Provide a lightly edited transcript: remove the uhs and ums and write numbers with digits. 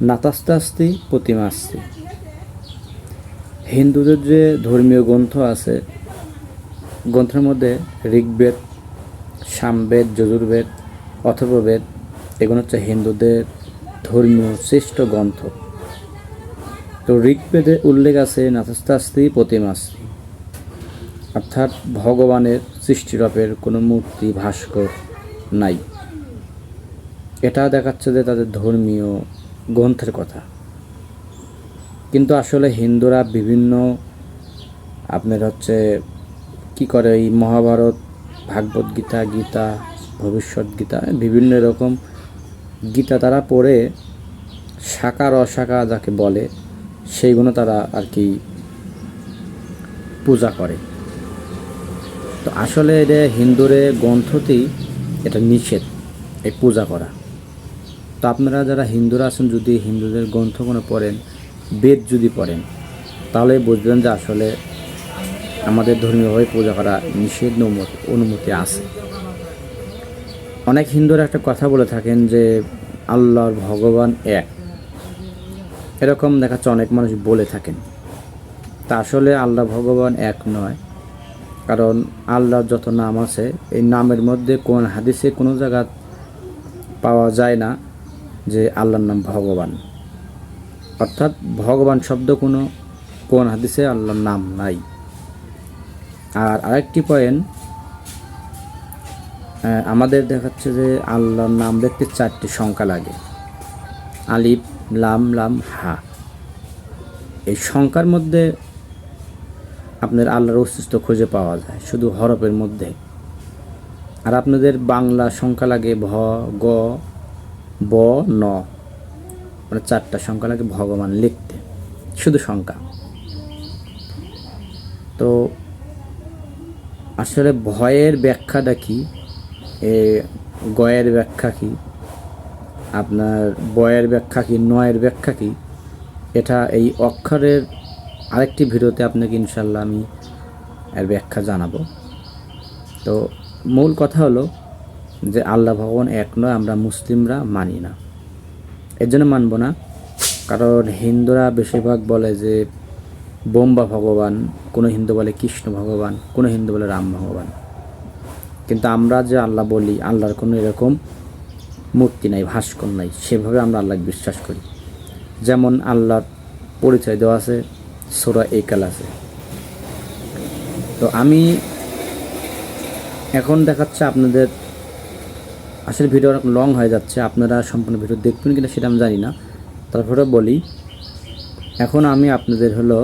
নাতাস্তে আস্তি প্রতিমা আস্তি। হিন্দুদের যে ধর্মীয় গ্রন্থ আছে, গ্রন্থের মধ্যে ঋগ্বেদ, সামবেদ, যজুর্বেদ, অথর্ববেদ এগুলো হচ্ছে হিন্দুদের ধর্মীয় শ্রেষ্ঠ গ্রন্থ। তো ঋগ্বেদে উল্লেখ আছে নাতাস্তে আস্তি প্রতিমা আস্তি, অর্থাৎ ভগবানের সৃষ্টিরূপের কোনো মূর্তি ভাস্কর নাই। এটা দেখাচ্ছে যে তাদের ধর্মীয় গ্রন্থের কথা। কিন্তু আসলে হিন্দুরা বিভিন্ন আপনার হচ্ছে কি করে, এই মহাভারত, ভাগবত গীতা, গীতা, ভবিষ্যৎ গীতা, বিভিন্ন রকম গীতা তারা পড়ে সাকার অসাকা যাকে বলে সেইগুলো তারা আর কি পূজা করে। তো আসলে এটা হিন্দুরে গ্রন্থতেই এটা নিষেধ এই পূজা করা। তো আপনারা যারা হিন্দুরা আছেন, যদি হিন্দুদের গ্রন্থ কোনো পড়েন, বেদ যদি পড়েন, তাহলে বুঝবেন যে আসলে আমাদের ধর্মীয়ভাবে পূজা করা নিষেধ, অনুমতি আছে। অনেক হিন্দুরা একটা কথা বলে থাকেন যে আল্লাহর ভগবান এক, এরকম দেখাচ্ছে অনেক মানুষ বলে থাকেন। তা আসলে আল্লাহ ভগবান এক নয়, কারণ আল্লাহর যত নাম আছে এই নামের মধ্যে কোন হাদিসে কোনো জায়গা পাওয়া যায় না যে আল্লাহর নাম ভগবান, অর্থাৎ ভগবান শব্দ কোন হাদিসে আল্লাহর নাম নাই। আর আরেকটি পয়েন্ট, আমাদের দেখাচ্ছে যে আল্লাহর নাম দেখতে 4টি সংখ্যা লাগে, আলিফ, লাম, লাম, হা। এই সংখ্যার মধ্যে আপনার আল্লাহর অস্তিত্ব খুঁজে পাওয়া যায় শুধু হরফের মধ্যে। আর আপনাদের বাংলা সংখ্যা লাগে ভ, গ, ব, ন, মানে 4টা সংখ্যা লাগে ভগবান লিখতে, শুধু সংখ্যা। তো আসলে ভয়ের ব্যাখ্যাটা কি, গয়ের ব্যাখ্যা কি, আপনার বয়ের ব্যাখ্যা কি, নয়ের ব্যাখ্যা কি, এটা এই অক্ষরের আরেকটি ভিডিওতে আপনাকে ইনশাল্লাহ আমি এর ব্যাখ্যা জানাবো। তো মূল কথা হলো যে আল্লাহ ভগবান এক নয়, আমরা মুসলিমরা মানি না। এর জন্য মানব না, কারণ হিন্দুরা বেশিরভাগ বলে যে বোম্বা ভগবান, কোনো হিন্দু বলে কৃষ্ণ ভগবান, কোনো হিন্দু বলে রাম ভগবান। কিন্তু আমরা যে আল্লাহ বলি, আল্লাহর কোনো এরকম মূর্তি নাই, ভাস্কর নাই, সেভাবে আমরা আল্লাহকে বিশ্বাস করি। যেমন আল্লাহর পরিচয় দেওয়া আছে সূরা ইখলাসে। তো আমি এখন দেখাচ্ছে আপনাদের, আসলে ভিডিও অনেক লং হয়ে যাচ্ছে, আপনারা সম্পূর্ণ ভিডিও দেখবেন কিনা সেটা আমি জানি না, তারপরে বলি। এখন আমি আপনাদের হলো